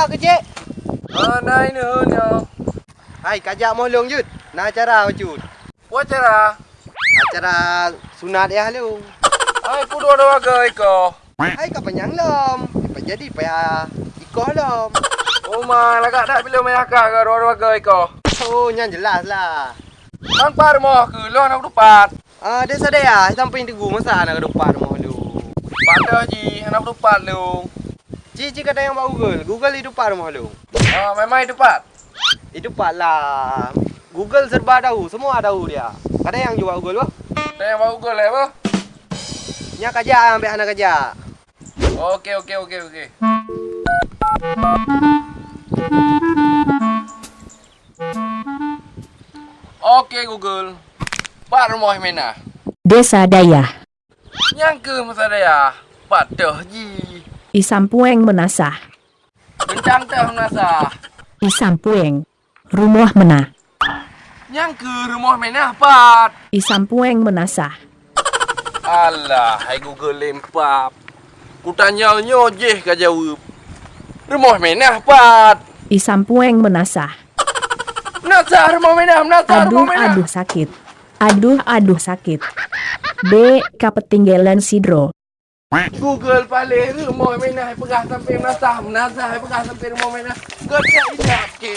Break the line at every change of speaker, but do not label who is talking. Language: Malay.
buat kecik.
Nai nữa nhau.
Hai, kajak molong jut. Nak acara wajud.
Buat cara.
Acara sunat ya lu.
Ai pu dua dua ke iko.
Hai, kau penyang lom. Jadi payah ikoh lom.
Oh ma lagak dak bila mai akak ke dua dua ke iko.
Oh, yang jelas lah.
Nang par mo ke lo nak dupat.
Dia sadar ya, sampai tegu masa nak depan rumah lu.
Pada ji nak dupat lu.
Cici kata yang bawa Google itu depan rumah lu.
Memang dupat.
Itu pak lah. Google serba tahu, semua tahu dia. Ada yang jual Google,
Ada yang bawa Google apa?
Nya kerja ambil anak kerja.
Okey. Okey Google. Pak rumah mana?
Desa Dayah,
Yang ke masa daya. Padah ji.
Isampueng Menasah,
Kencang teh nasa.
Isampueng, Rumah Menah,
Yang ke rumah mana pat?
Isampueng Menasah,
Alah, hai Google lempap. Ku tanya nyojeh ka jawab. Rumah mana pat?
Isampueng Menasah.
Menasah rumah mana? Menasah rumah mana?
Aduh sakit. Aduh sakit. B. Ketinggalan sidro.
Google paling rumah mana? Hai pegah sampai menasah. Menasah hai pegah sampai rumah mana? Kerja ini okey.